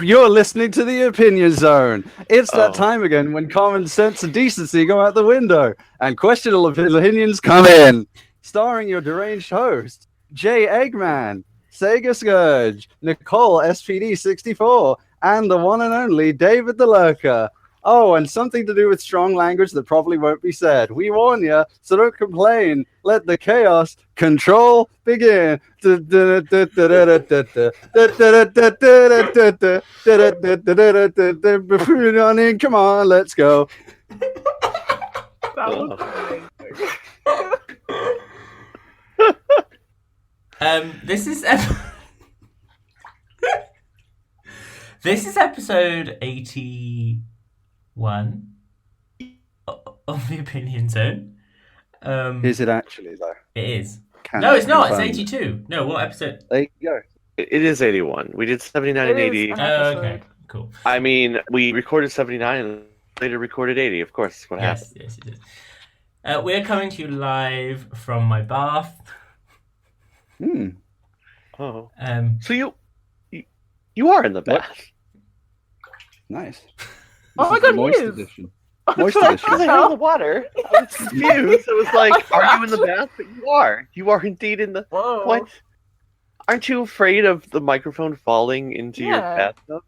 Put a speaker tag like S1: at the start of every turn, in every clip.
S1: You're listening to the Opinion Zone. It's that
S2: Oh.
S1: time again when common sense and decency go out the window and questionable opinions come in. Starring your deranged host, Jay Eggman, Sega Scourge, Nicole SPD64, and the one and only David the Lurker. Oh, and something to do with strong language that probably won't be said. We warn you, so don't complain. Let the chaos control begin. On in, come on, let's go.
S3: That was amazing.
S4: This is this is episode 81 of the Opinion Zone.
S1: Is it actually, though?
S4: It is.
S1: Can
S4: No, it's not. It's
S1: confirm.
S4: 82. No, what episode?
S1: There you go.
S2: It is 81. We did 79 and
S3: It is
S2: 80.
S3: an
S4: Oh,
S3: episode.
S4: okay, cool.
S2: I mean, we recorded 79 and later recorded 80. Of course, that's what happened.
S4: Yes, it is. We're coming to you live from my bath.
S2: Oh.
S4: Um,
S2: So you are in the bath.
S1: Nice.
S3: Oh
S1: This
S3: my
S1: is the
S3: God,
S1: moist
S3: he is.
S1: edition. Moist
S3: What the
S1: edition.
S2: I was in the water. I was confused. It was like, are you in the bath? But you are. You are indeed in the...
S3: Whoa.
S2: What? Aren't you afraid of the microphone falling into your
S3: Yeah.
S2: bathtub?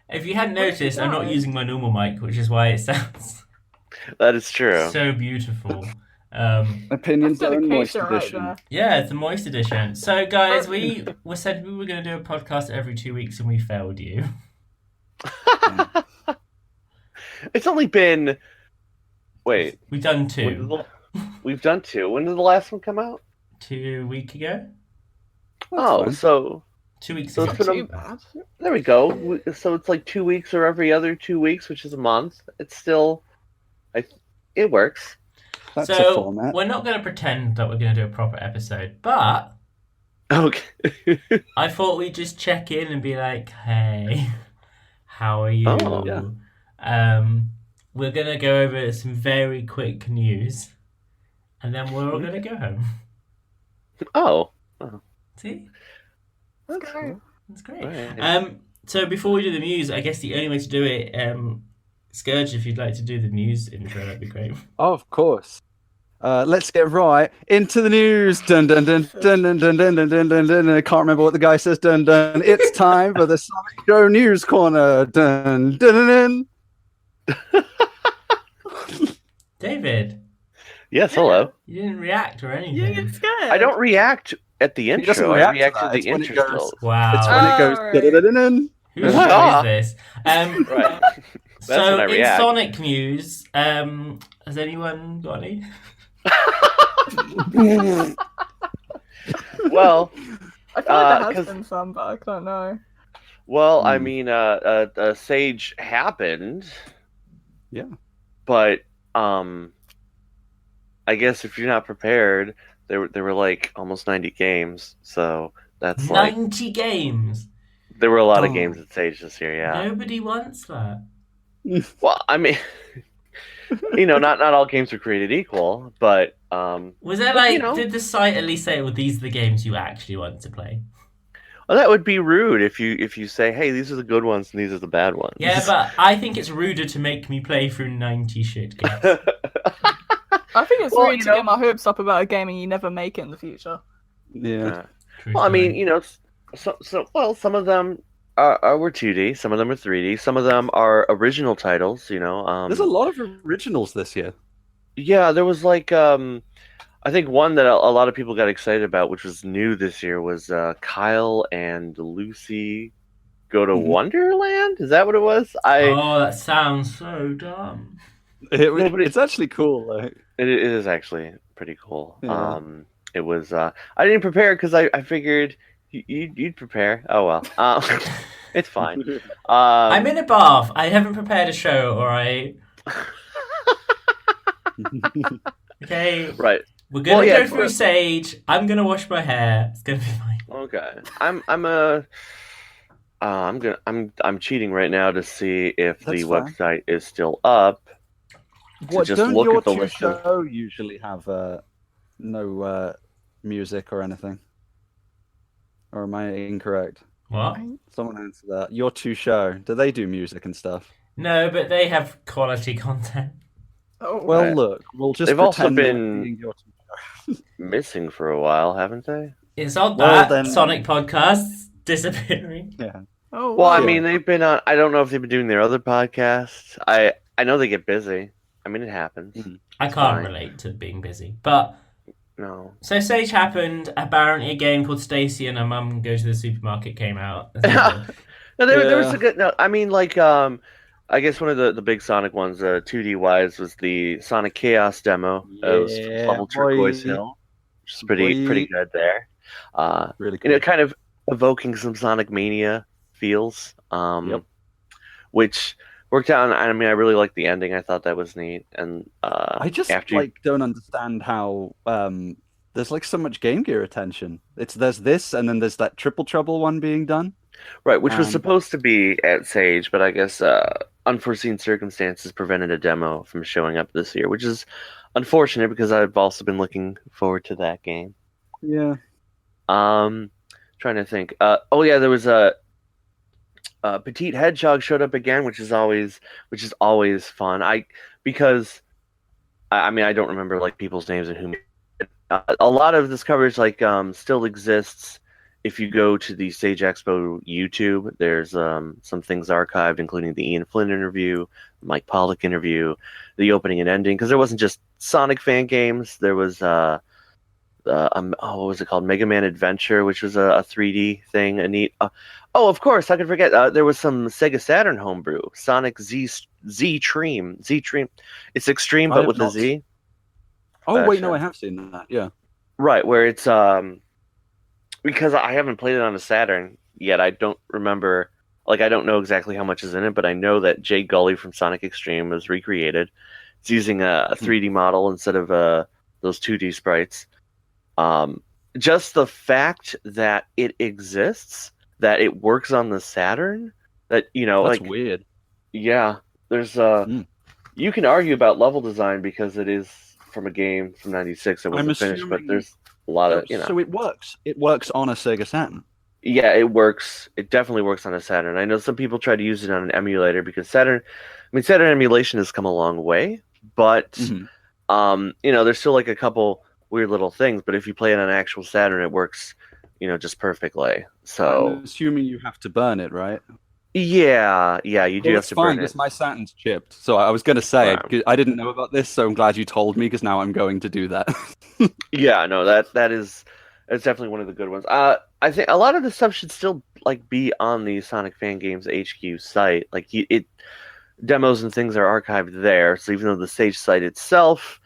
S4: if you hadn't
S3: What
S4: noticed, I'm not
S3: is that?
S4: using my normal mic, which is why it sounds
S2: That is true.
S4: so beautiful.
S1: Opinion
S3: That's
S1: Zone Moist
S3: dedication right
S1: edition.
S3: there.
S4: Yeah, it's the moist edition. So, guys, we said we were going to do a podcast every 2 weeks, and we failed you.
S2: It's only been... Wait.
S4: We've done
S2: when did
S4: two.
S2: We've done two. When did the last one come out?
S4: 2 weeks ago?
S2: Oh,
S1: fine.
S2: so
S4: 2 weeks
S2: So
S4: ago.
S2: it's been
S3: Too bad.
S2: there we go. So it's like 2 weeks or every other 2 weeks, which is a month. It's still... it works.
S1: That's a
S4: So,
S1: format.
S4: we're not going to pretend that we're going to do a proper episode, but
S2: Okay.
S4: I thought we'd just check in and be like, hey, how are you?
S2: Oh,
S1: yeah.
S4: We're going to go over some very quick news, and then we're all going to go home.
S2: Oh.
S4: See?
S3: Let's go.
S4: That's great.
S2: Right.
S4: So before we do the news, I guess the only way to do it, Scourge, if you'd like to do the news intro, that'd be great.
S1: Of course. Let's get right into the news. Dun dun dun dun dun dun dun dun dun dun dun. I can't remember what the guy says. Dun dun. It's time for the Sonic Show News Corner. Dun dun dun. dun.
S4: David,
S2: Yes, hello.
S4: you didn't react or anything.
S3: You get scared.
S2: I don't react at the
S1: He doesn't
S2: intro. I
S1: react to
S2: react
S1: that.
S2: to
S1: It's
S2: the
S1: when it
S2: intro.
S1: goes-
S2: still.
S4: Wow.
S1: It's when it goes.
S3: Alright.
S1: Dun dun dun dun.
S4: Whose
S2: Ah.
S4: show is this?
S2: Right. That's
S4: So
S2: when I
S4: in
S2: react.
S4: Sonic news, has anyone got any?
S2: Well,
S3: I feel like there
S2: 'cause-
S3: has been some, but I don't know.
S2: I mean, Sage happened.
S1: Yeah.
S2: But I guess if you're not prepared, there were like almost 90 games, so that's like
S4: 90 games.
S2: there were a lot of
S1: Oh.
S2: games at Sage this year. Yeah.
S4: Nobody wants that.
S2: Well, I mean, not all games are created equal, but
S4: Was there
S2: But,
S4: like,
S2: you know.
S4: did the site at least say, well, these are the games you actually want to play?
S2: well, that would be rude if you say, hey, these are the good ones and these are the bad ones.
S4: Yeah, but I think it's ruder to make me play through 90 shit games.
S3: I think it's
S2: Well,
S3: rude
S2: you
S3: to
S2: know-
S3: get my hopes up about a game and you never make it in the future.
S1: Yeah.
S4: True
S2: Well, I mean,
S4: story.
S2: some of them were 2D, some of them are 3D, some of them are original titles.
S1: There's a lot of originals this year.
S2: Yeah, there was like I think one that a lot of people got excited about, which was new this year, was Kyle and Lucy Go to
S1: Mhm.
S2: Wonderland. Is that what it was?
S4: Oh, that sounds so dumb.
S1: It's actually cool. Like,
S2: It is actually pretty cool.
S1: Yeah.
S2: It was. I didn't prepare because I figured you'd prepare. Oh well. It's fine.
S4: I'm in a bath. I haven't prepared a show, alright? Okay,
S2: Right.
S4: we're gonna
S2: Well, yeah,
S4: go through Sage. I'm gonna wash my hair. It's gonna be fine.
S2: Okay. I'm cheating right now to see if the
S1: That's fine.
S2: website is still up.
S1: what,
S2: just
S1: don't
S2: look
S1: your
S2: at the
S1: two
S2: list of-
S1: show usually have no music or anything? Or am I incorrect?
S4: What?
S1: Someone answer that. Your two show. Do they do music and stuff?
S4: No, but they have quality content.
S3: Oh,
S1: Well,
S2: Right.
S1: look, we'll just
S2: They've also
S1: pretend they're
S2: been-
S1: being your two.
S2: Missing for a while, haven't they?
S4: It's odd
S1: Well,
S4: that
S1: then-
S4: Sonic podcasts disappearing.
S1: Yeah.
S3: oh,
S2: Well, I
S3: wow.
S2: mean, they've been on. I don't know if they've been doing their other podcasts. I know they get busy. I mean, it happens.
S1: Mhm.
S4: I
S2: It's
S4: can't
S2: fine.
S4: relate to being busy. But
S2: No.
S4: so Sage happened. Apparently, a game called Stacy and her mum go to the supermarket came out.
S2: No, there was
S1: Yeah.
S2: a good. No, I mean, like, I guess one of the big Sonic ones, 2D wise, was the Sonic Chaos demo. It was
S1: Yeah,
S2: level Turquoise
S1: boy.
S2: Hill, which is pretty good there.
S1: Really
S2: You know,
S1: cool.
S2: kind of evoking some Sonic Mania feels.
S1: Yep.
S2: Which worked out. And, I mean, I really liked the ending. I thought that was neat. And
S1: I just
S2: after you-
S1: don't understand how there's like so much Game Gear attention. There's this, and then there's that Triple Trouble one being done.
S2: right, which was
S1: and-
S2: supposed to be at Sage, but I guess unforeseen circumstances prevented a demo from showing up this year, which is unfortunate because I've also been looking forward to that game.
S1: Yeah.
S2: Trying to think. Oh yeah, there was a Petite Hedgehog showed up again, which is always fun. Because I mean, I don't remember like people's names and who. A lot of this coverage still exists. If you go to the Sage Expo YouTube, there's some things archived, including the Ian Flynn interview, Mike Pollock interview, the opening and ending. Because there wasn't just Sonic fan games. There was what was it called? Mega Man Adventure, which was a 3D thing, a neat. Oh, of course, I could forget. There was some Sega Saturn homebrew, Sonic Z-Tream. Z-Tream. It's extreme,
S1: I
S2: but
S1: have
S2: with a
S1: not-
S2: Z.
S1: Oh wait, no,
S2: Gotcha.
S1: I have seen that. Yeah.
S2: Right, where it's because I haven't played it on a Saturn yet. I don't remember. Like, I don't know exactly how much is in it, but I know that Jay Gully from Sonic Extreme was recreated. It's using a 3D model instead of those 2D sprites. Just the fact that it exists, that it works on the Saturn, that
S1: That's
S2: like
S1: weird.
S2: yeah, there's you can argue about level design because it is from a game from '96 that
S1: I'm
S2: wasn't finished, but
S1: assuming-
S2: there's a lot of
S1: So it works. It works on a Sega Saturn.
S2: Yeah, it works. It definitely works on a Saturn. I know some people try to use it on an emulator because Saturn emulation has come a long way, but
S1: Mhm.
S2: there's still like a couple weird little things. But if you play it on an actual Saturn, it works, just perfectly. So
S1: I'm assuming you have to burn it, right?
S2: yeah, you do
S1: Well,
S2: have
S1: it's
S2: to
S1: fine
S2: burn
S1: because
S2: it.
S1: my Saturn's chipped. So I was going to say
S2: Right.
S1: I didn't know about this, so I'm glad you told me because now I'm going to do that.
S2: Yeah, no, that's definitely one of the good ones. I think a lot of this stuff should still like be on the Sonic Fan Games HQ site. Like it demos and things are archived there. So even though the Sage site itself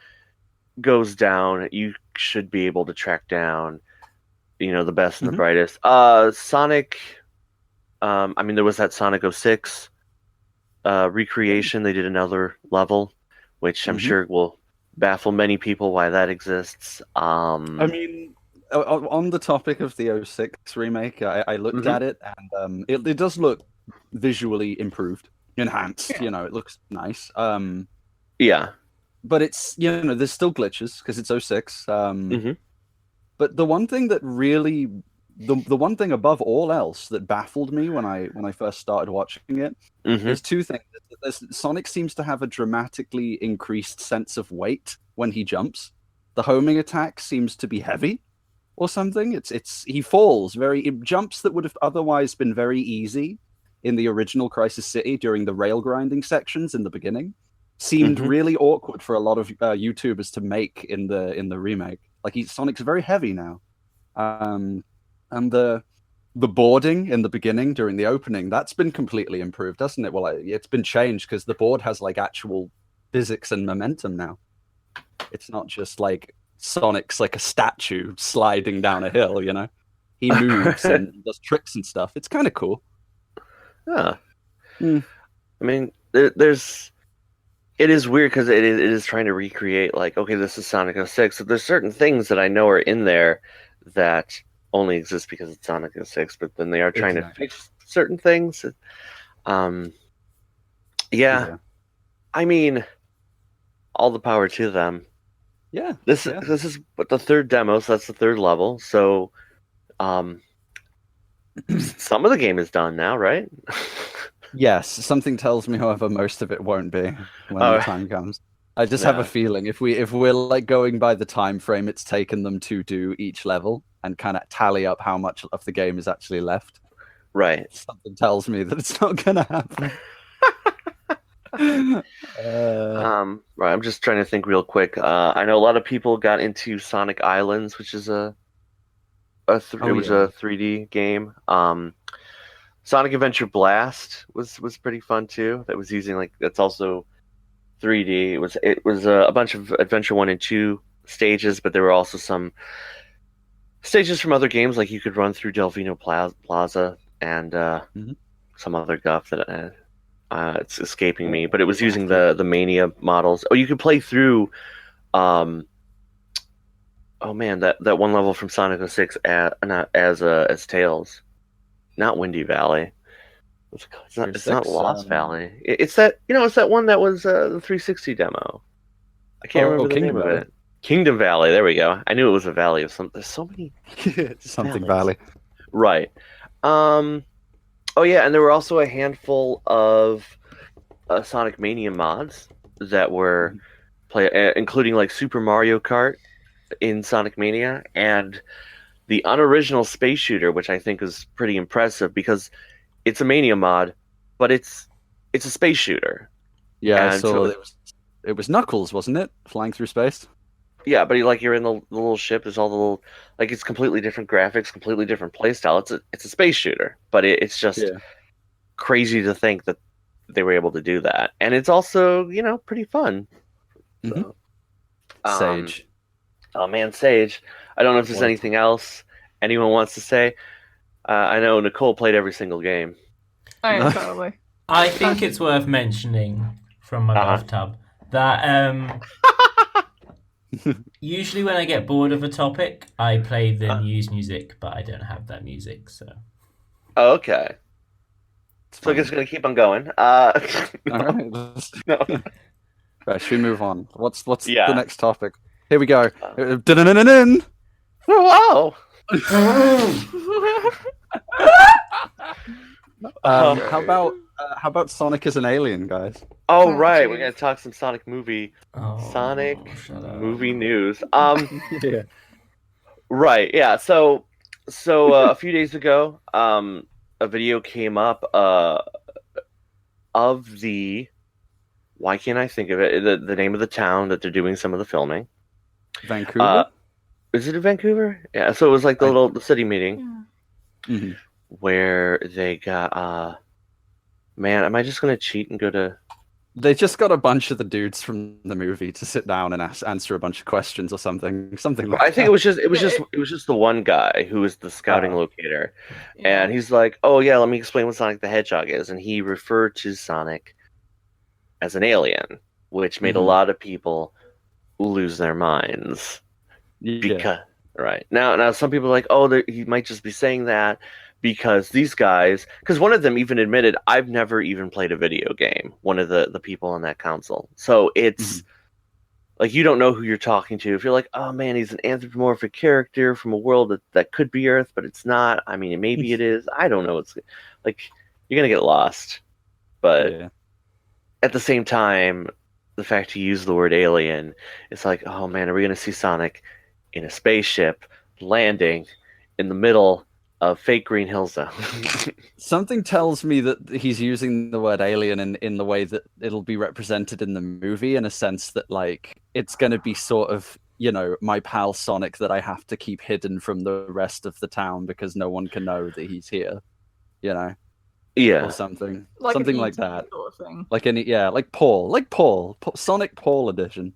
S2: goes down, you should be able to track down, the best and the
S1: Mhm.
S2: brightest. Sonic. I mean, there was that Sonic 06 recreation. They did another level, which I'm
S1: Mhm.
S2: sure will baffle many people why that exists.
S1: I mean, on the topic of the 06 remake, I looked
S2: Mhm.
S1: at it and it does look visually improved, enhanced. It looks nice.
S2: Yeah.
S1: But it's there's still glitches because it's 06.
S2: Mhm.
S1: But the one thing that really the one thing above all else that baffled me when I first started watching it
S2: Mhm.
S1: is two things. Sonic seems to have a dramatically increased sense of weight when he jumps. The homing attack seems to be heavy or something. He falls jumps that would have otherwise been very easy in the original Crisis City during the rail grinding sections in the beginning seemed
S2: Mhm.
S1: really awkward for a lot of YouTubers to make in the remake. Like Sonic's very heavy now. And the boarding in the beginning during the opening, that's been completely improved, hasn't it? Well, it's been changed because the board has like actual physics and momentum now. It's not just like Sonic's like a statue sliding down a hill, He moves and does tricks and stuff. It's kind of cool.
S2: Yeah.
S1: Hmm.
S2: I mean, it is weird because it is trying to recreate like, okay, this is Sonic 06. So there's certain things that I know are in there that only exist because it's Sonic 06, but then they are trying to
S1: Exactly.
S2: fix certain things. Yeah. I mean, all the power to them.
S1: Yeah.
S2: This is what the third demo, so that's the third level. So Some of the game is done now, right?
S1: Yes, something tells me, however, most of it won't be when
S2: Oh.
S1: the time comes. I just have
S2: Yeah.
S1: a feeling if we're like going by the time frame it's taken them to do each level and kind of tally up how much of the game is actually left,
S2: Right.
S1: something tells me that it's not gonna happen.
S2: Right. I'm just trying to think real quick. I know a lot of people got into Sonic Islands, which is it was
S1: yeah.
S2: a 3D game. Sonic Adventure Blast was pretty fun too. That was using that's also 3D. It was a bunch of Adventure 1 and 2 stages, but there were also some stages from other games, like you could run through Delvino Plaza and some other stuff that it's escaping me. But it was using the Mania models. Oh, you could play through. Oh man, that one level from Sonic 06 as Tails, not Windy Valley. It's not Lost Valley. It's that one that was the 360 demo. I can't remember the
S1: Kingdom
S2: name
S1: Valley.
S2: of it. Kingdom Valley. There we go. I knew it was a valley of some. There's so many
S1: Something
S2: valleys.
S1: Valley.
S2: Right. Oh yeah, and there were also a handful of Sonic Mania mods that were including like Super Mario Kart in Sonic Mania and the unoriginal Space Shooter, which I think is pretty impressive because it's a Mania mod, but it's a space shooter.
S1: Yeah,
S2: And
S1: I saw it was Knuckles, wasn't it? Flying through space.
S2: Yeah, but you're in the little ship. There's all the little it's completely different graphics, completely different playstyle. It's a space shooter, but it's just crazy to think that they were able to do that, and it's also pretty fun. So,
S1: Sage.
S2: Oh man, Sage. I don't know if there's anything else anyone wants to say. I know Nicole played every single game.
S3: Oh, yeah, totally.
S4: I think it's worth mentioning from my bathtub that usually when I get bored of a topic, I play the news music, but I don't have that music, so.
S2: Oh, okay. So I guess we're gonna keep on going.
S1: All right.
S2: No.
S1: Right, should we move on? What's the
S2: Yeah.
S1: next topic? Here we go. Dun-dun-dun-dun-dun.
S2: Wow.
S1: How about Sonic as an alien, guys?
S2: Oh
S3: Oh,
S2: right,
S3: geez.
S2: we're gonna talk some Sonic movie Sonic
S4: shut up.
S2: movie news.
S1: Yeah.
S2: Right, yeah. So a few days ago, a video came up of the why can't I think of it? The name of the town that they're doing some of the filming.
S1: Vancouver.
S2: Is it in Vancouver? Yeah. So it was like the city meeting
S1: Mm-hmm.
S2: where they got. Man, am I just gonna cheat and go to?
S1: They just got a bunch of the dudes from the movie to sit down and answer a bunch of questions or something like
S2: I think
S1: that.
S2: it was just the one guy who was the scouting locator,
S3: Yeah.
S2: and he's like, "Oh yeah, let me explain what Sonic the Hedgehog is," and he referred to Sonic as an alien, which made a lot of people lose their minds. Because right now some people are like, "Oh, he might just be saying that." Because these guys, because one of them even admitted, I've never even played a video game. One of the people on that council. So it's like you don't know who you're talking to. If you're like, oh man, he's an anthropomorphic character from a world that could be Earth, but it's not. I mean, maybe it is. I don't know. It's like you're gonna get lost. But at the same time, the fact you use the word alien, it's like, oh man, are we gonna see Sonic in a spaceship landing in the middle of fake Green Hill Zone?
S1: Something tells me that he's using the word alien in the way that it'll be represented in the movie, in a sense that like it's going to be sort of, my pal Sonic that I have to keep hidden from the rest of the town because no one can know that he's here,
S2: Yeah.
S1: or something,
S3: Like
S1: something
S3: an
S1: like
S3: ET
S1: that,
S3: sort of thing.
S1: like Paul, Sonic Paul edition.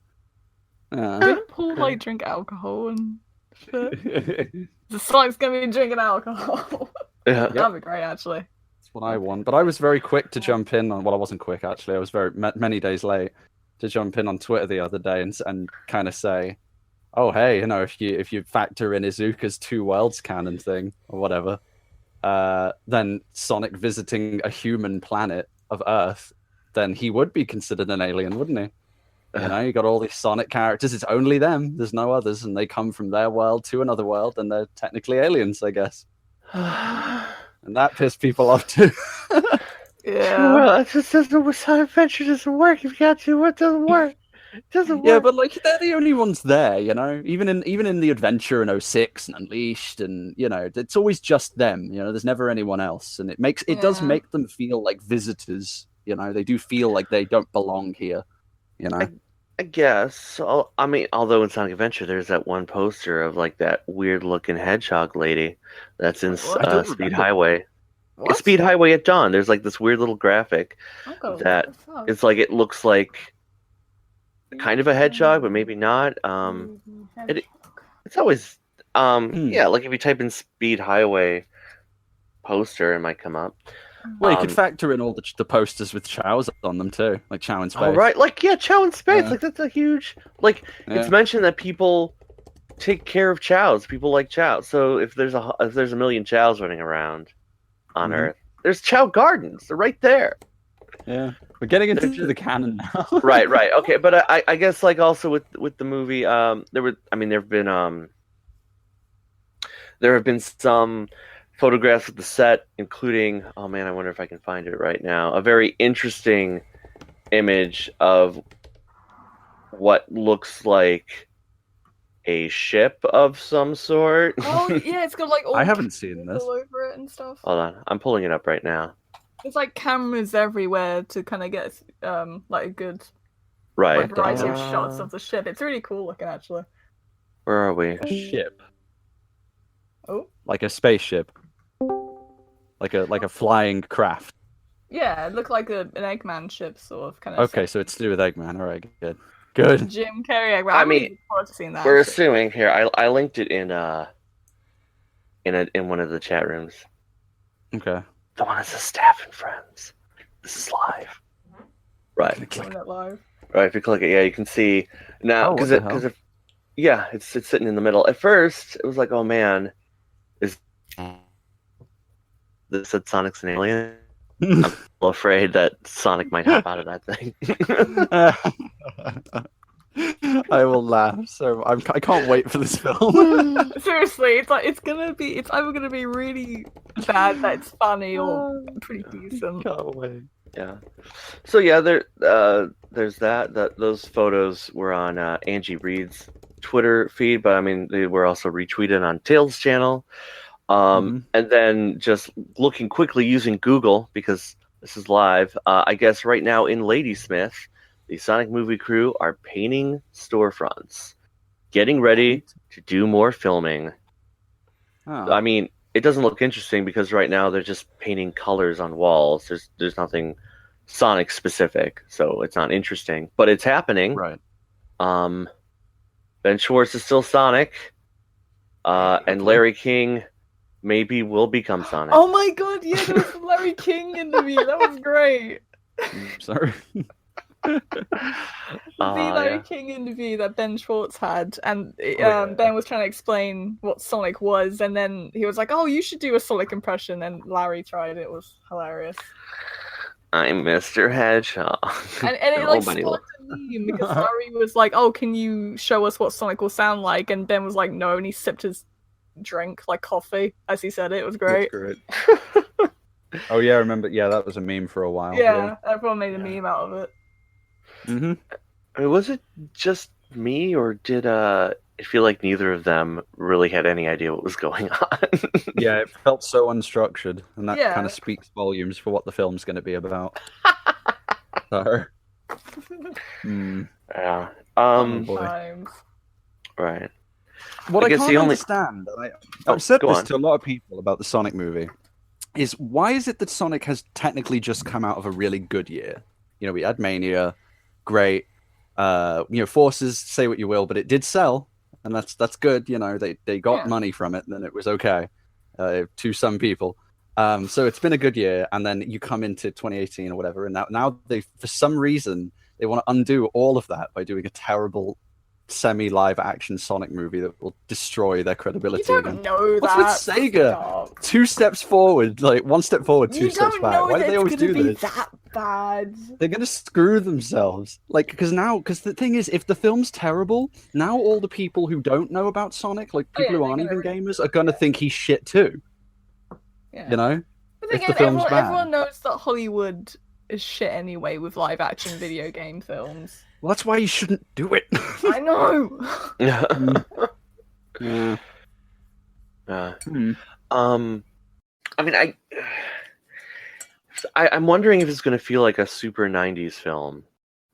S3: Didn't Paul drink alcohol and shit? The Sonic's gonna be drinking alcohol.
S2: Yeah.
S3: That'd be great, actually.
S1: That's what I want. But I was very quick to jump in on. Well, I wasn't quick actually. I was very many days late to jump in on Twitter the other day and kind of say, "Oh, hey, if you factor in Izuka's two worlds canon thing or whatever, then Sonic visiting a human planet of Earth, then he would be considered an alien, wouldn't he? You got all these Sonic characters. It's only them. There's no others, and they come from their world to another world, and they're technically aliens, I guess." and that pissed people off too.
S3: Yeah.
S2: Well, it just doesn't. Sonic Adventure doesn't work. If you got to, it doesn't work. It doesn't
S1: Yeah,
S2: work.
S1: but like they're the only ones there, you know. Even in the Adventure in '06 and Unleashed, and you know, it's always just them. You know, there's never anyone else, and it does
S3: Yeah.
S1: make them feel like visitors. You know, they do feel like they don't belong here. You know.
S2: I guess. So, I mean, although in Sonic Adventure, there's that one poster of like that weird looking hedgehog lady that's in
S3: What?
S1: I don't
S2: Speed
S1: remember.
S2: Highway.
S3: What?
S2: Speed Highway at Dawn. There's like this weird little graphic
S3: Oh, God,
S2: that
S3: what the fuck?
S2: it's like it looks like kind of a hedgehog, but maybe not. It's always yeah, like if you type in Speed Highway poster, it might come up.
S1: Well, you could factor in all the posters with Chow's on them too, like Chow in space.
S2: Oh right, like yeah, Chow in space.
S1: Yeah.
S2: Like that's a huge like.
S1: Yeah.
S2: It's mentioned that people take care of chows. People like chow. So if there's a million chows running around on
S1: Mhm.
S2: Earth, there's chow gardens. They're right there.
S1: Yeah, we're getting into
S2: They're just-
S1: the canon now.
S2: Right. Okay, but I guess like also with the movie, there have been some photographs of the set, including, oh man, I wonder if I can find it right now. A very interesting image of what looks like a ship of some sort.
S3: Oh yeah, it's got like all
S1: I haven't seen this.
S3: all over it and stuff.
S2: Hold on, I'm pulling it up right now.
S3: There's like cameras everywhere to kind of get like a good
S2: Right.
S3: like, variety of
S2: Uh,
S3: shots of the ship. It's really cool looking actually.
S2: Where are we?
S1: Ship,
S3: Oh
S1: like a spaceship, like a flying craft.
S3: yeah, it looked like an Eggman ship sort of kind of.
S1: Okay, so it's to do with Eggman. All right, good.
S3: Jim Carrey Eggman.
S2: I
S3: I'm
S2: mean,
S3: looking forward to seeing that.
S2: We're
S3: actually.
S2: assuming here. I linked it in one of the chat rooms.
S1: Okay.
S2: The one that says staff and friends. This is live. Right.
S3: Doing it live.
S2: Right. If you click it, yeah, you can see now
S1: Oh, what the hell?
S2: yeah, it's sitting in the middle. At first, it was like, oh man, is this said Sonic's an alien? I'm a little afraid that Sonic might hop out of that thing.
S1: I will laugh. So I can't wait for this film.
S3: Seriously, it's like it's either gonna be really bad that it's funny or pretty decent.
S1: Can't wait.
S2: Yeah. So yeah, there's that. Those photos were on Angie Reed's Twitter feed, but I mean they were also retweeted on Tails' channel. And then just looking quickly using Google because this is live. I guess right now in Ladysmith, the Sonic movie crew are painting storefronts, getting ready to do more filming.
S1: Oh.
S2: I mean, it doesn't look interesting because right now they're just painting colors on walls. There's nothing Sonic specific, so it's not interesting. But it's happening.
S1: Right.
S2: Ben Schwartz is still Sonic, and Larry King maybe will become Sonic.
S3: Oh my god, yeah, there was some Larry King interview. That was great.
S1: Sorry.
S3: The Larry
S2: Yeah.
S3: King interview that Ben Schwartz had, and Ben was trying to explain what Sonic was, and then he was like, "Oh, you should do a Sonic impression," and Larry tried. It was hilarious,
S2: I'm Mr. Hedgehog.
S3: and it like
S2: Nobody
S3: sparked a meme because Larry was like, "Oh, can you show us what Sonic will sound like?" And Ben was like, "No," and he sipped his drink like coffee as he said it. It was great.
S1: That's great. Oh yeah, I remember. Yeah, that was a meme for a while.
S3: Yeah, everyone made a meme out of it.
S1: Mm-hmm.
S2: I mean, was it just me, or did it feel like neither of them really had any idea what was going on?
S1: Yeah, it felt so unstructured, and that
S3: Yeah.
S1: kind of speaks volumes for what the film's going to be about. So,
S2: Yeah.
S1: boy.
S3: Times.
S2: Right.
S1: What
S2: I
S1: I,
S2: guess
S1: can't
S2: the only-
S1: understand, and
S2: Oh,
S1: I've said
S2: go
S1: this
S2: on.
S1: to a lot of people about the Sonic movie, is why is it that Sonic has technically just come out of a really good year? You know, we had Mania, great. Forces, say what you will, but it did sell, and that's good. You know, they got
S3: Yeah.
S1: money from it, and then it was okay to some people. So it's been a good year, and then you come into 2018 or whatever, and now they, for some reason, they want to undo all of that by doing a terrible semi-live action Sonic movie that will destroy their
S3: You
S1: credibility
S3: don't
S1: again.
S3: know
S1: What's
S3: that.
S1: with Sega?
S3: Stop.
S1: 2 steps forward, like 1 step forward, 2
S3: You
S1: steps
S3: don't
S1: back.
S3: know
S1: Why do
S3: that
S1: they always
S3: it's gonna
S1: do
S3: be
S1: this?
S3: that bad.
S1: They're gonna screw themselves. Like, because the thing is, if the film's terrible, now all the people who don't know about Sonic, like
S3: Oh, yeah,
S1: people who
S3: they're
S1: aren't
S3: gonna
S1: even gamers, are gonna think he's shit too.
S3: Yeah.
S1: You know?
S3: then
S1: if the
S3: again,
S1: film's bad.
S3: everyone knows that Hollywood is shit anyway with live action video game films.
S1: Well, that's why you shouldn't do it.
S3: I know.
S2: Yeah.
S1: Yeah. Hmm.
S2: I mean, I'm wondering if it's going to feel like a super 90s film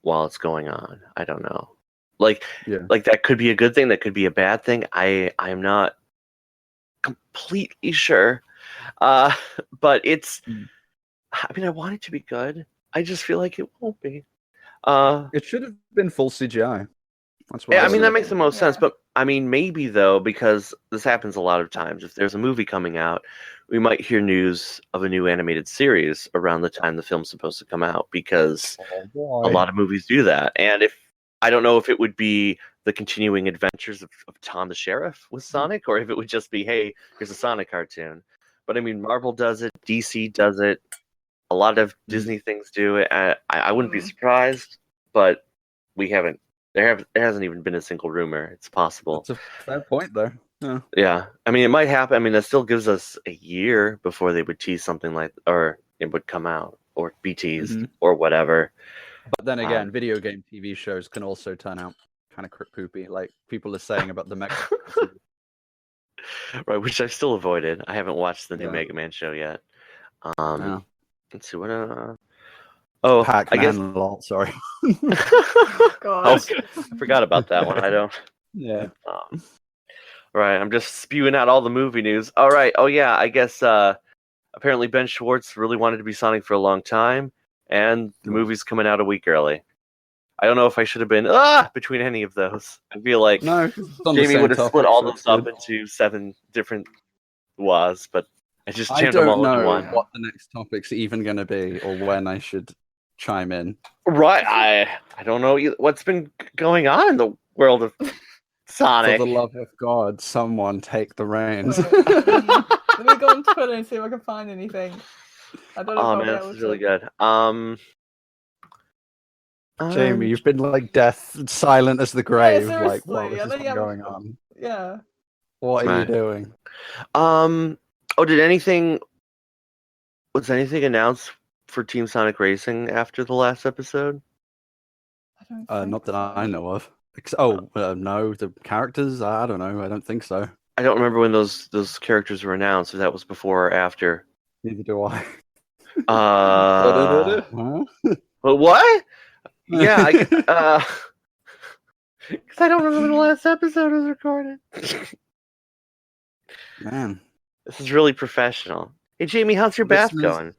S2: while it's going on. I don't know. Like that could be a good thing. That could be a bad thing. I'm not completely sure. But it's. I mean, I want it to be good. I just feel like it won't be.
S1: It should have been full CGI. That's what
S2: Yeah, I
S1: I
S2: mean,
S1: would
S2: that makes the most sense.
S3: Yeah.
S2: But I mean, maybe though, because this happens a lot of times. If there's a movie coming out, we might hear news of a new animated series around the time the film's supposed to come out, because a lot of movies do that. And if I don't know if it would be the continuing adventures of Tom the Sheriff with Sonic, or if it would just be, hey, here's a Sonic cartoon. But I mean, Marvel does it, DC does it, a lot of Disney things do it. I wouldn't be surprised, but we haven't. There hasn't even been a single rumor. It's possible.
S1: That's a fair point, though. Yeah.
S2: Yeah, I mean, it might happen. I mean, that still gives us a year before they would tease something like, or it would come out, or be teased, or whatever.
S1: But then again, video game TV shows can also turn out kind of poopy, like people are saying about the Mega.
S2: Right, which I've still avoided. I haven't watched the new Mega Man show yet. Let's see what. Oh,
S1: Pac-Man,
S2: I guess.
S1: lol, sorry.
S3: God.
S2: I forgot about that one. I don't.
S1: Yeah.
S2: Right, I'm just spewing out all the movie news. All right. Oh yeah, I guess. Apparently, Ben Schwartz really wanted to be Sonic for a long time, and the movie's coming out a week early. I don't know if I should have been between any of those. I feel like
S1: No,
S2: Jamie would have split all those up into 7 different was, but I just jammed them all into one.
S1: What the next topic's even going to be, or when I should chime in.
S2: Right, I don't know what's been going on in the world of Sonic.
S1: For the love of God, someone take the reins.
S3: Let me go on Twitter and see if I can find anything. I don't know.
S2: Oh man, this is really good.
S1: Jamie, you've been like silent as the grave.
S3: Yeah,
S1: like, what is going on?
S3: Yeah.
S1: What are you doing?
S2: Oh, was anything announced for Team Sonic Racing after the last episode?
S1: Not that I know of. No, the characters? I don't know. I don't think so.
S2: I don't remember when those characters were announced, if that was before or after.
S1: Neither do I.
S2: But what? Yeah, because I don't remember when the last episode was recorded.
S1: Man.
S2: This is really professional. Hey, Jamie, how's your bath going?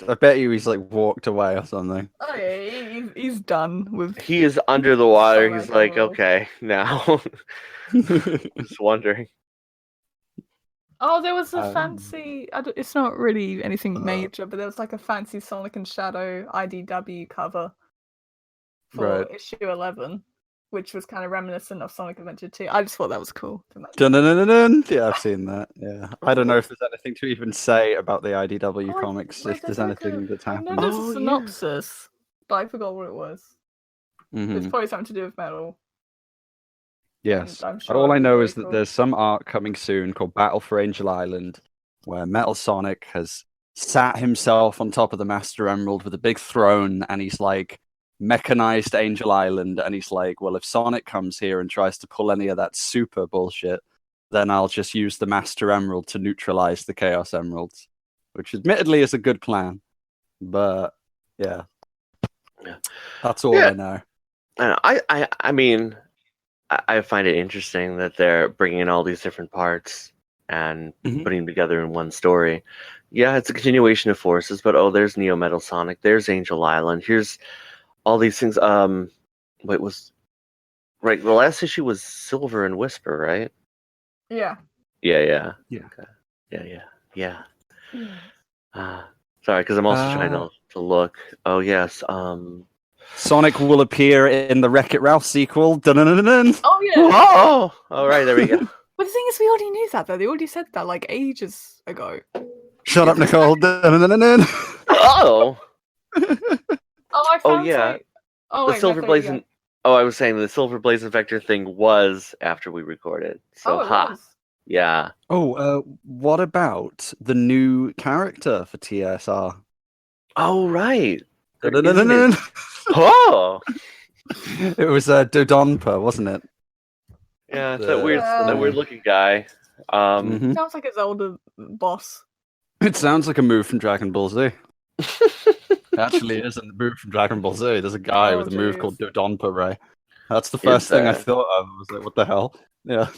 S1: I bet you he's like walked away or something.
S3: Oh yeah, he's done with.
S2: He is under the water. He's like, okay, now. Just wondering.
S3: Oh, there was a fancy. It's not really anything major, but there was like a fancy Sonic and Shadow IDW cover for issue 11, which was kind of reminiscent of Sonic Adventure 2. I just thought that was cool.
S1: Yeah, I've seen that. Yeah, I don't know if there's anything to even say about the IDW comics. If there's anything that's happened.
S3: There's a synopsis, but I forgot what it was. It's probably something to do with metal.
S1: Yes.
S3: Sure
S1: All I know is that there's some arc coming soon called Battle for Angel Island, where Metal Sonic has sat himself on top of the Master Emerald with a big throne, and he's like mechanized Angel Island, and he's like, well, if Sonic comes here and tries to pull any of that super bullshit, then I'll just use the Master Emerald to neutralize the Chaos Emeralds, which admittedly is a good plan. But yeah. That's all I know.
S2: I mean, I find it interesting that they're bringing in all these different parts and putting them together in one story. Yeah, it's a continuation of Forces, but there's Neo Metal Sonic, there's Angel Island, here's all these things. The last issue was Silver and Whisper, right?
S3: Yeah.
S2: Yeah. Okay. Yeah. Sorry, because I'm also trying to look. Oh yes.
S1: Sonic will appear in the Wreck-It Ralph sequel. Dun-dun-dun-dun.
S3: Oh yeah.
S2: Oh, all right, there we go.
S3: But the thing is, we already knew that though. They already said that like ages ago.
S1: Shut up, Nicole. Dun-dun-dun-dun.
S2: Oh.
S3: I found
S2: the Silver Blazing. Oh, I was saying the Silver Blazing Vector thing was after we recorded. So
S3: it was.
S2: Yeah.
S1: Oh, what about the new character for TSR?
S2: Oh, right. There isn't
S1: Da-da-da-da-da.
S2: it? Oh,
S1: It was Dodonpa, wasn't it?
S2: yeah. It's
S1: The
S2: that weird
S1: name.
S2: looking guy.
S1: Mhm.
S3: Sounds like his older boss.
S1: It sounds like a move from Dragon Ball Z. It actually is a move from Dragon Ball Z. There's a guy
S3: Oh,
S1: with a move called
S3: jeez.
S1: Dodonpa Ray. That's the
S2: Is
S1: first thing I
S2: there?
S1: thought of. I was like, what the hell? Yeah.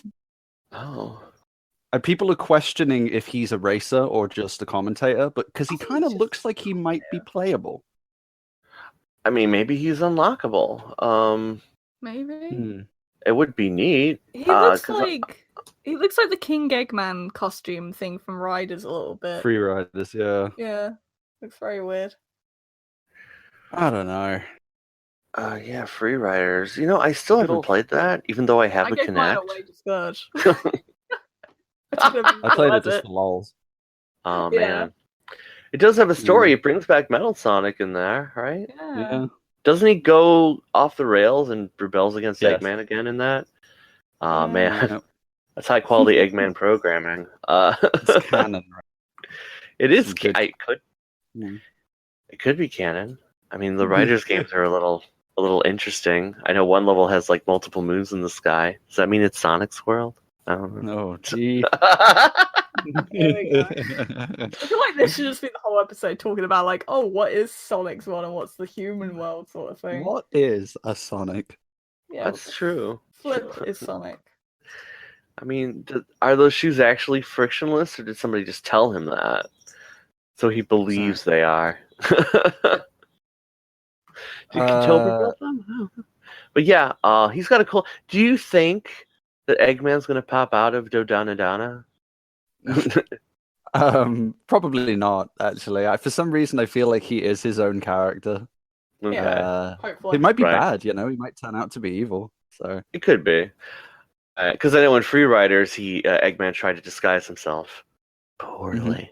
S2: Oh,
S1: And people are questioning if he's a racer or just a commentator, but because he
S3: I think
S1: kind of
S3: he's just
S1: looks like he might be playable.
S2: I mean, maybe he's unlockable.
S3: Maybe.
S1: Hmm.
S2: It would be neat.
S3: He looks
S2: 'Cause
S3: like the King Eggman costume thing from Riders a little bit.
S1: Free riders, yeah.
S3: Yeah, looks very weird.
S1: I don't know.
S2: yeah, free riders. You know, I still haven't played that, even though I have
S3: I
S2: a
S3: gave mine
S2: Kinect.
S3: away to Scourge. I didn't even
S1: I played it
S3: realize
S1: just for lols.
S2: Oh
S3: Yeah.
S2: man, it does have a story.
S1: Mm.
S2: It brings back Metal Sonic in there, right?
S3: Yeah.
S1: Yeah.
S2: Doesn't he go off the rails and rebels against
S1: Yes.
S2: Eggman again in that? Oh
S3: Yeah.
S2: man,
S1: Yep.
S2: that's high quality Eggman programming.
S1: It's canon, right?
S2: It is.
S1: Some good- Mm.
S2: It could be canon. I mean, the writers' games are a little interesting. I know one level has like multiple moons in the sky. Does that mean it's Sonic's world? I don't know.
S1: Oh, gee.
S3: There we go. I feel like this should just be the whole episode talking about like, oh, what is Sonic's world and what's the human world sort of thing.
S1: What is a Sonic?
S3: Yeah,
S2: That's true.
S3: Flip is Sonic.
S2: I mean, are those shoes actually frictionless, or did somebody just tell him that? So he believes they are. Did Katoba build them? But yeah, he's got a cool. Do you think that Eggman's gonna pop out of Dodonadana?
S1: Probably not. Actually, for some reason, I feel like he is his own character.
S2: Okay.
S3: Hopefully.
S1: It might be
S2: Right.
S1: bad, you know. He might turn out to be evil. So
S2: It could be. Because I know in Free Riders, Eggman tried to disguise himself poorly.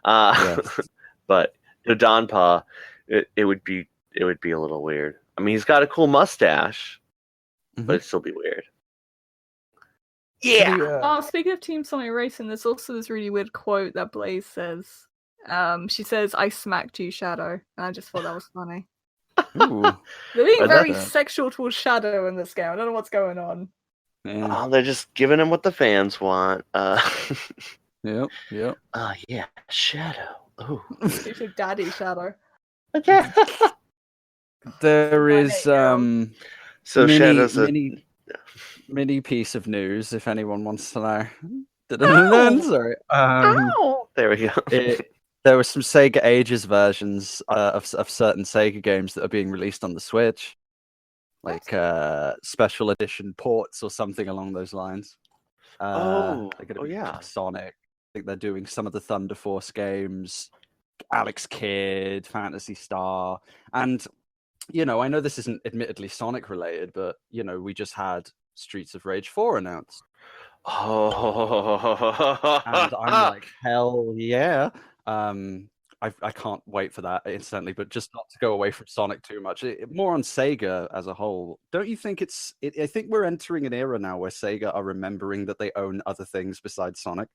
S1: Yes.
S2: But Dodonpa, it would be a little weird. I mean, he's got a cool mustache, but it'd still be weird. Yeah.
S3: Oh, speaking of Team Sonic Racing, there's also this really weird quote that Blaze says. She says, "I smacked you, Shadow," and I just thought that was funny.
S1: Ooh.
S3: They're being
S2: I
S3: very
S1: love that.
S3: sexual towards Shadow in this game. I don't know what's going on.
S1: Yeah.
S2: Oh, they're just giving him what the fans want.
S1: Yep. Yep.
S2: Yeah, Shadow. Oh.
S3: It's your daddy, Shadow.
S2: Okay.
S1: There
S3: My
S1: is
S3: mate, girl.
S2: So Shadow's a
S1: mini piece of news if anyone wants to know. Sorry.
S2: There we go.
S1: There were some Sega Ages versions of certain Sega games that are being released on the Switch, like special edition ports or something along those lines. They're gonna be
S2: yeah.
S1: Sonic. I think they're doing some of the Thunder Force games, Alex Kidd, Phantasy Star, and you know, I know this isn't admittedly Sonic related, but you know, we just had Streets of Rage 4 announced.
S2: Oh.
S1: And I'm like, hell yeah. I can't wait for that instantly, but just not to go away from Sonic too much. More on Sega as a whole. Don't you think I think we're entering an era now where Sega are remembering that they own other things besides Sonic.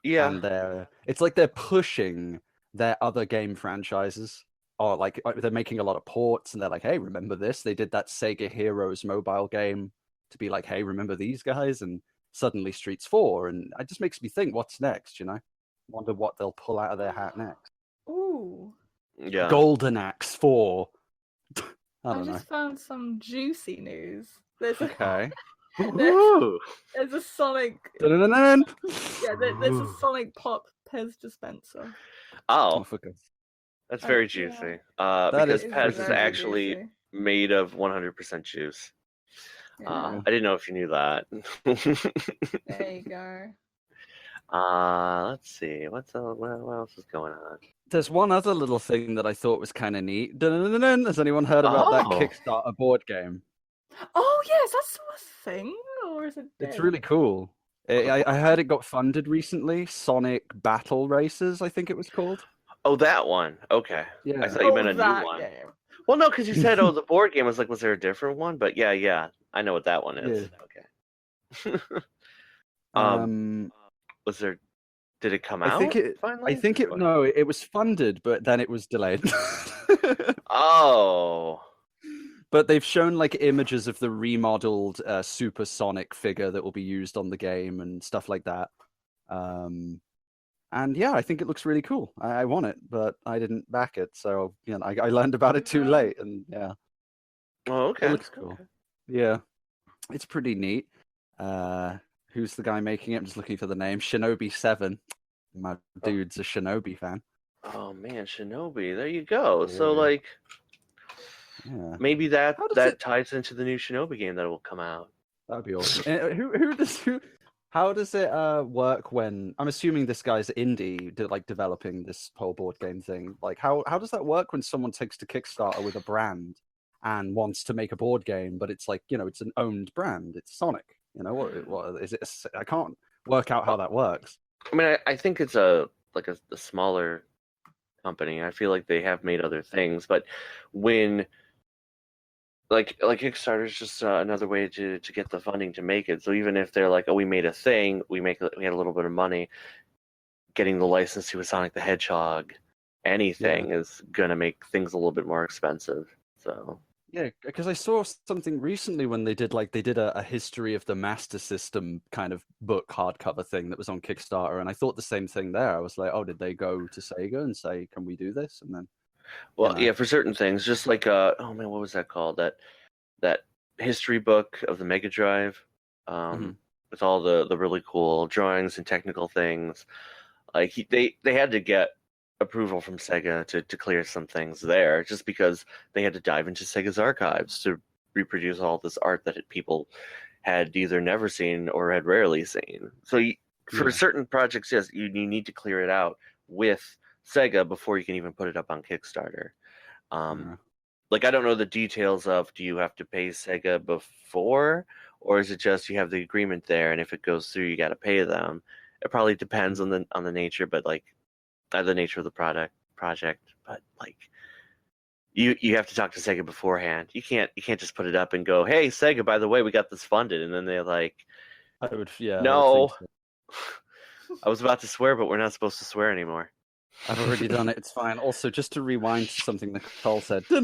S2: Yeah.
S1: And it's like they're pushing their other game franchises. Or like they're making a lot of ports and they're like, hey, remember this? They did that Sega Heroes mobile game to be like, hey, remember these guys? And suddenly Streets 4. And it just makes me think, what's next, you know? Wonder what they'll pull out of their hat next.
S3: Ooh.
S2: Yeah.
S1: Golden Axe 4. I
S3: I
S1: don't
S3: just found some juicy news. There's a
S1: Okay.
S3: there's a Sonic.
S1: Dun-dun-dun-dun.
S3: Yeah, there's a Sonic Pop Pez dispenser.
S2: Oh,
S1: for God's
S2: that's very
S3: yeah.
S2: juicy.
S1: That
S2: Because
S1: is
S2: Pez is
S3: very
S2: actually
S3: juicy.
S2: made of 100% juice.
S3: Yeah.
S2: I didn't know if you knew that.
S3: There you go.
S2: Let's see. What else is going on?
S1: There's one other little thing that I thought was kind of neat. Dun-dun-dun-dun. Has anyone heard about that
S2: Oh.
S1: Kickstarter board game?
S3: Oh yes, that's still a thing, or is it?
S1: It's
S3: dead?
S1: really cool. I heard it got funded recently. Sonic Battle Races, I think it was called.
S2: Oh, that one. Okay.
S1: Yeah.
S2: I thought you meant a
S3: that
S2: new one.
S3: game.
S2: Well, no, because you said, oh, the board game. I was like, was there a different one? But yeah. I know what that one is. Okay. Was there? Did it come
S1: I
S2: out?
S1: think it.
S2: Finally?
S1: I think it. No, it was funded, but then it was delayed.
S2: Oh.
S1: But they've shown like images of the remodeled supersonic figure that will be used on the game and stuff like that. And yeah, I think it looks really cool. I want it, but I didn't back it, so I learned about it too late, and yeah.
S2: Oh, okay.
S1: It looks cool. Okay. Yeah, it's pretty neat. Who's the guy making it? I'm just looking for the name. Shinobi7. My dude's a Shinobi fan.
S2: Oh man, Shinobi. There you go. So like, maybe that ties into the new Shinobi game that will come out.
S1: That'd be awesome. How does it work when I'm assuming this guy's indie, like developing this whole board game thing? Like, how does that work when someone takes to Kickstarter with a brand and wants to make a board game, but it's like it's an owned brand. It's Sonic. What is it? I can't work out how that works.
S2: I mean, I think it's a smaller company. I feel like they have made other things, but when like Kickstarter is just another way to get the funding to make it. So even if they're like, oh, we made a thing, we had a little bit of money, getting the license to a Sonic the Hedgehog, anything is gonna make things a little bit more expensive. So
S1: yeah, because I saw something recently when they did a history of the Master System kind of book hardcover thing that was on Kickstarter, and I thought the same thing there. I was like, oh, did they go to Sega and say, can we do this? And then,
S2: well, yeah, for certain things, just like oh man, what was that called? That history book of the Mega Drive, with all the really cool drawings and technical things. Like they had to get approval from Sega to clear some things there, just because they had to dive into Sega's archives to reproduce all this art that people had either never seen or had rarely seen. So for certain projects, yes, you need to clear it out with Sega before you can even put it up on Kickstarter. Like, I don't know the details of, do you have to pay Sega before, or is it just you have the agreement there, and if it goes through, you got to pay them? It probably depends on the nature, but like the nature of the project. But like, you have to talk to Sega beforehand. You can't just put it up and go, hey Sega, by the way, we got this funded, and then they're like, no. I was about to swear, but we're not supposed to swear anymore.
S1: I've already done it. It's fine. Also, just to rewind to something Nicole said, it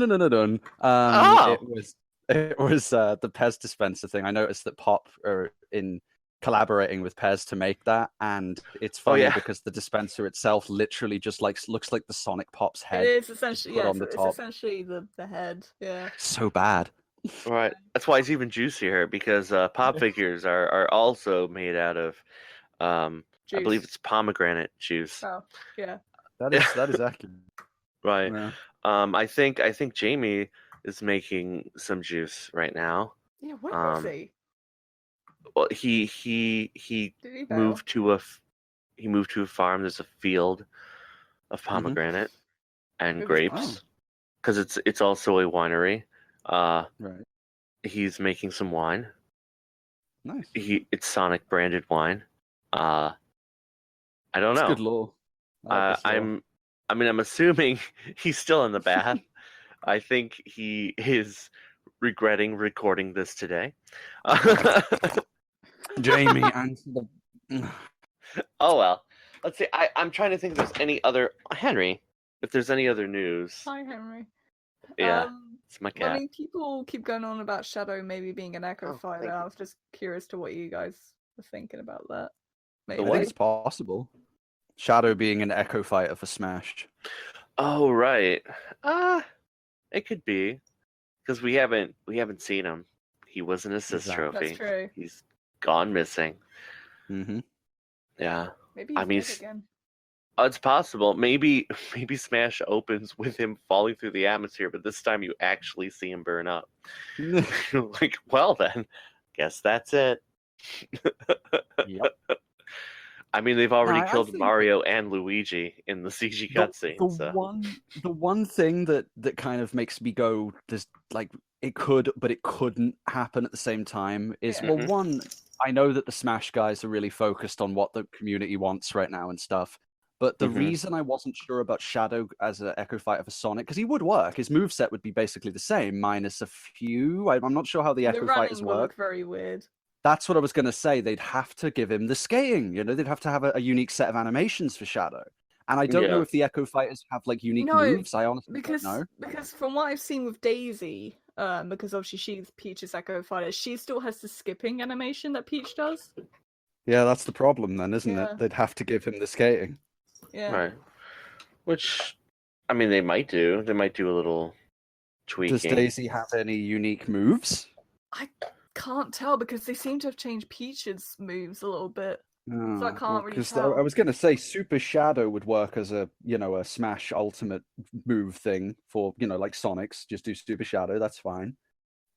S1: was the Pez dispenser thing. I noticed that Pop are in collaborating with Pez to make that, and it's funny because the dispenser itself literally just looks like the Sonic Pop's head.
S3: It is essentially
S1: on the top.
S3: It's essentially the head. Yeah.
S1: So bad.
S2: Right. That's why it's even juicier, because Pop figures are also made out of I believe it's pomegranate juice.
S3: Oh, yeah.
S1: That is accurate.
S2: Right.
S1: Yeah.
S2: I think Jamie is making some juice right now.
S3: Yeah, what is he?
S2: Well, he moved to a farm. There's a field of pomegranate and grapes, because it's also a winery.
S1: Right.
S2: He's making some wine.
S1: Nice.
S2: It's Sonic branded wine. I don't know.
S1: Good law.
S2: I'm assuming he's still in the bath. I think he is regretting recording this today.
S1: Jamie, answer the...
S2: Oh well. Let's see. I'm trying to think if there's any other Henry. If there's any other news.
S3: Hi, Henry.
S2: Yeah, it's my cat.
S3: I mean, people keep going on about Shadow maybe being an Echo Fighter. I was just curious to what you guys were thinking about that. Maybe.
S1: I think it's possible. Shadow being an Echo Fighter for Smash.
S2: Oh right. It could be, because we haven't seen him. He was an assist trophy.
S3: That's true.
S2: He's gone missing.
S1: Mm-hmm.
S2: Yeah.
S3: Maybe he's dead again.
S2: It's possible. Maybe Smash opens with him falling through the atmosphere, but this time you actually see him burn up. Like, well then, guess that's it.
S1: Yep.
S2: I mean, they've already killed Mario and Luigi in the CG cutscene.
S1: The one thing that kind of makes me go, there's like, it could, but it couldn't happen at the same time is, well, one, I know that the Smash guys are really focused on what the community wants right now and stuff. But the reason I wasn't sure about Shadow as an Echo Fighter for Sonic, because he would work, his moveset would be basically the same, minus a few. I'm not sure how the Echo Fighters work.
S3: Very weird.
S1: That's what I was going to say. They'd have to give him the skating. They'd have to have a unique set of animations for Shadow. And I don't know if the Echo Fighters have like unique moves. I honestly don't know.
S3: Because from what I've seen with Daisy, because obviously she's Peach's Echo Fighter, she still has the skipping animation that Peach does.
S1: Yeah, that's the problem then, isn't it? They'd have to give him the skating.
S3: Yeah.
S2: Right. Which, I mean, they might do. They might do a little tweaking.
S1: Does Daisy have any unique moves?
S3: I can't tell because they seem to have changed Peach's moves a little bit. So I can't really tell.
S1: I was going to say Super Shadow would work as a Smash Ultimate move thing for, like Sonic's. Just do Super Shadow, that's fine.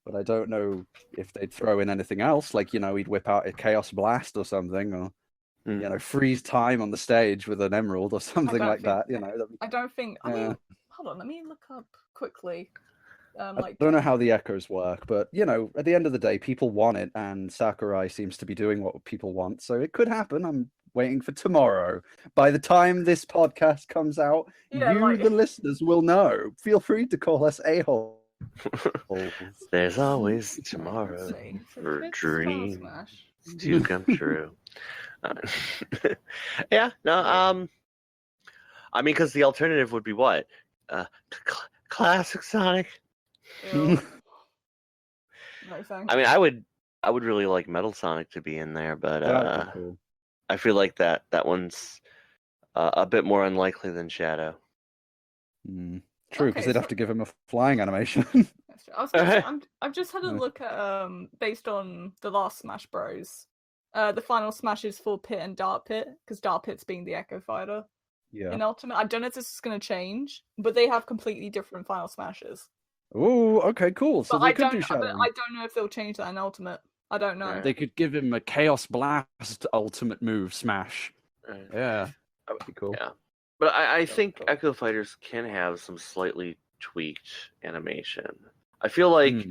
S1: But I don't know if they'd throw in anything else, like, he'd whip out a Chaos Blast or something, or, freeze time on the stage with an emerald or something like that,
S3: I don't think... I mean, hold on, let me look up quickly.
S1: I don't know how the echoes work, but at the end of the day, people want it, and Sakurai seems to be doing what people want, so it could happen. I'm waiting for tomorrow. By the time this podcast comes out, the listeners, will know. Feel free to call us a-holes.
S2: There's always tomorrow for dreams to come true. Yeah, no, I mean, because the alternative would be what? Classic Sonic.
S3: No,
S2: I mean, I would really like Metal Sonic to be in there, but
S1: cool.
S2: I feel like that one's a bit more unlikely than Shadow.
S1: True, because they'd have to give him a flying animation.
S3: That's true. I was gonna say, I've just had a look at based on the last Smash Bros. The final Smash is for Pit and Dart Pit, because Dart Pit's being the Echo Fighter.
S1: Yeah.
S3: In Ultimate, I don't know if this is going to change, but they have completely different final Smashes.
S1: Oh, okay, cool. So they could do Shadow.
S3: But I don't know if they'll change that in Ultimate. I don't know.
S1: They could give him a Chaos Blast Ultimate move smash. Yeah, that would be cool.
S2: Yeah, but I think Echo Fighters can have some slightly tweaked animation. I feel like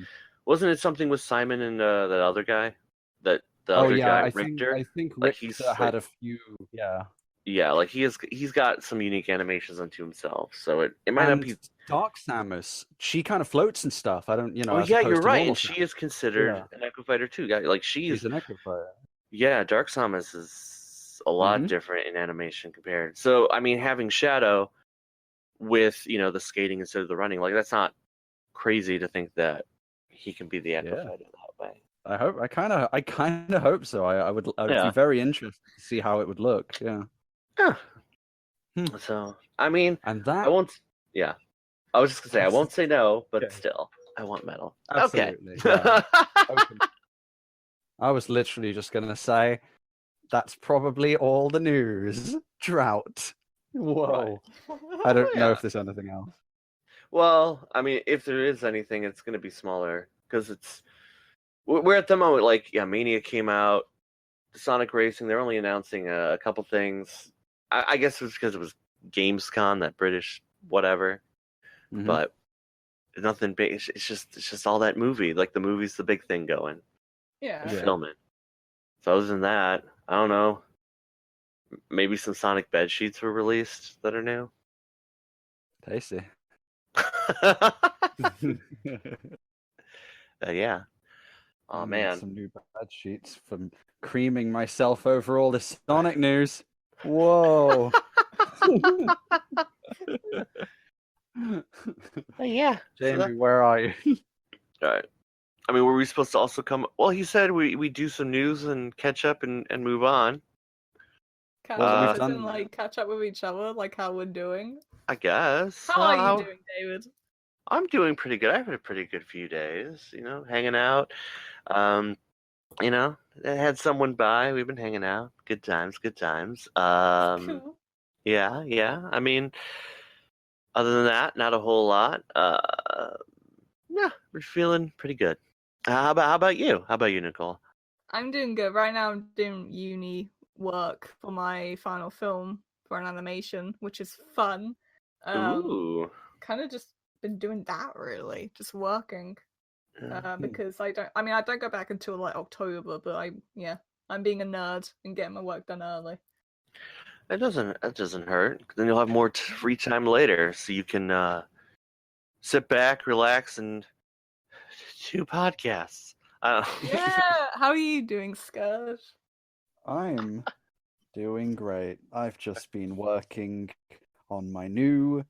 S2: wasn't it something with Simon and that other guy? That the other guy, Richter.
S1: I think
S2: like
S1: Richter had a few. Yeah.
S2: Yeah, like he's got some unique animations unto himself, so it might not be.
S1: Dark Samus, she kind of floats and stuff. I don't,
S2: Oh yeah, you're right, and she is considered an Echo Fighter too. Like she's
S1: an Echo Fighter.
S2: Yeah, Dark Samus is a lot different in animation compared. So I mean, having Shadow with the skating instead of the running, like that's not crazy to think that he can be the Echo Fighter that way.
S1: I kind of hope so. I would be very interested to see how it would look. Yeah.
S2: So I mean,
S1: and that
S2: I won't. Yeah, I was just gonna say I won't say no, but still, I want Metal.
S1: Absolutely.
S2: Okay.
S1: Yeah. I was literally just gonna say that's probably all the news. Drought. Whoa. Right. I don't know if there's anything else.
S2: Well, I mean, if there is anything, it's gonna be smaller because we're at the moment. Like, Mania came out. Sonic Racing. They're only announcing a couple things. I guess it was because it was Gamescom, that British whatever, but nothing big. It's just all that movie. Like the movie's the big thing going.
S3: Yeah.
S2: Filming. So other than that, I don't know. Maybe some Sonic bed sheets were released that are new.
S1: Tasty.
S2: Yeah. Oh man.
S1: Some new bed sheets from creaming myself over all this Sonic news. Whoa.
S2: Yeah.
S1: Jamie, where are you?
S2: All right. I mean, were we supposed to also come? Well, he said we do some news and catch up and move on.
S3: Catch up and like catch up with each other, like how we're doing.
S2: I guess.
S3: How are you doing, David?
S2: I'm doing pretty good. I've had a pretty good few days, hanging out. I had someone by. We've been hanging out. Good times.
S3: Cool.
S2: Yeah. I mean, other than that, not a whole lot. Yeah, we're feeling pretty good. How about you? How about you, Nicole?
S3: I'm doing good. Right now I'm doing uni work for my final film for an animation, which is fun.
S2: Ooh.
S3: Kind of just been doing that really, just working. Because I don't go back until like October, but I'm being a nerd and getting my work done early.
S2: That doesn't hurt. Then you'll have more free time later, so you can sit back, relax, and do podcasts. I don't know.
S3: Yeah. How are you doing, Scourge?
S1: I'm doing great. I've just been working on my new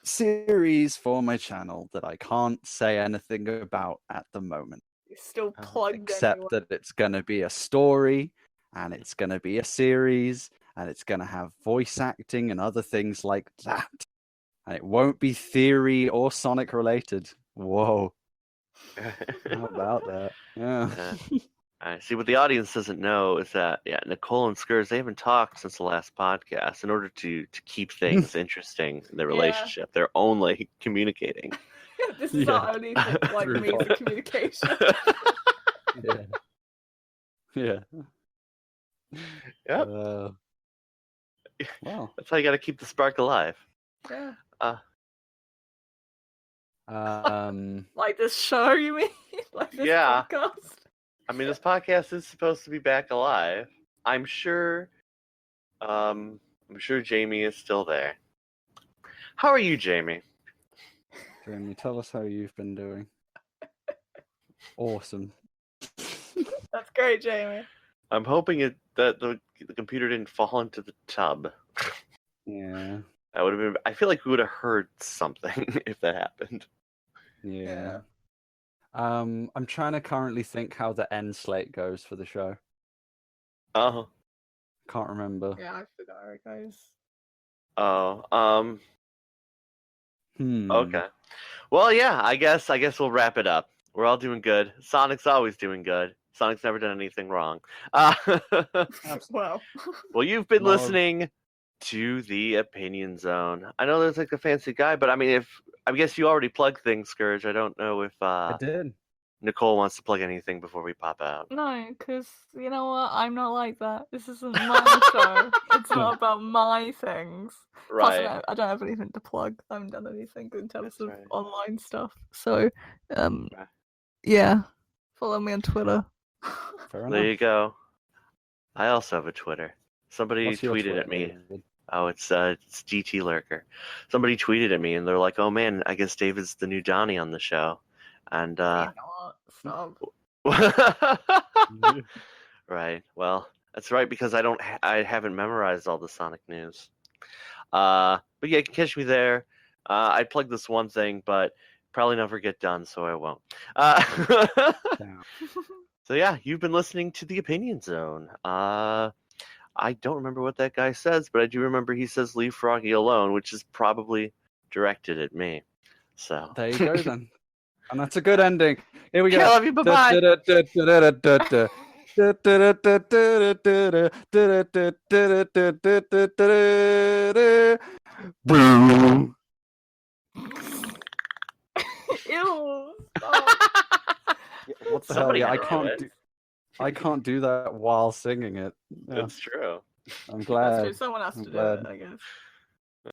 S1: series for my channel that I can't say anything about at the moment,
S3: You're still
S2: Oh,
S3: plugged
S1: except
S3: anyway.
S1: that it's going to be a story and it's going to be a series and it's going to have voice acting and other things like that. And it won't be theory or Sonic related. Whoa. How about that? Yeah.
S2: All right. See, what the audience doesn't know is that Nicole and Skurs, they haven't talked since the last podcast. In order to keep things interesting in their
S3: Yeah.
S2: relationship, they're only communicating.
S3: This is our only like
S1: Through
S3: means of communication.
S1: Yeah. Yeah.
S2: Yep.
S1: Well.
S2: That's how you got to keep the spark alive.
S3: Yeah. Like this show, you mean? Like this podcast?
S2: I mean, this podcast is supposed to be back alive. I'm sure Jamie is still there. How are you, Jamie?
S1: Jamie, tell us how you've been doing. Awesome.
S3: That's great, Jamie.
S2: I'm hoping that the computer didn't fall into the tub.
S1: Yeah.
S2: That would have been. I feel like we would have heard something if that happened.
S1: Yeah. I'm trying to currently think how the end slate goes for the show.
S2: Oh.
S1: Can't remember.
S3: Yeah, I forgot how it goes.
S2: Oh. Okay. Well, yeah. I guess we'll wrap it up. We're all doing good. Sonic's always doing good. Sonic's never done anything wrong.
S3: Well,
S2: you've been listening to the Opinion Zone. I know there's like a fancy guy, but I mean, I guess you already plugged things, Scourge. I don't know if
S1: I did.
S2: Nicole wants to plug anything before we pop out.
S3: no, because you know what? I'm not like that. This isn't my show. It's not about my things.
S2: Right.
S3: Plus, I don't have anything to plug. I haven't done anything in terms
S2: That's
S3: of
S2: right.
S3: online stuff. So, yeah, follow me on Twitter.
S1: Fair enough.
S2: There you go. I also have a Twitter. Somebody
S1: What's your
S2: tweeted at
S1: Twitter,
S2: me.
S1: David?
S2: Oh, it's GT Lurker. Somebody tweeted at me and they're like, "Oh man, I guess David's the new Donnie on the show." And
S3: You're not. Stop.
S2: right. Well, that's right because I haven't memorized all the Sonic news. But yeah, you can catch me there. I plugged this one thing, but probably never get done, so I won't. So yeah, you've been listening to the Opinion Zone. I don't remember what that guy says, but I do remember he says "Leave Froggy alone," which is probably directed at me. So
S1: there you go then. And that's a good ending. Here we go.
S2: I love you. Bye-bye.
S1: Boom.
S3: Ew. Stop.
S1: What the
S2: Somebody
S1: hell? Yeah,
S2: had to do it.
S1: I can't do that while singing it. Yeah,
S2: That's true.
S1: I'm
S3: That's
S1: glad.
S3: true. Someone has to
S1: I'm
S3: do
S1: glad.
S3: it, I guess.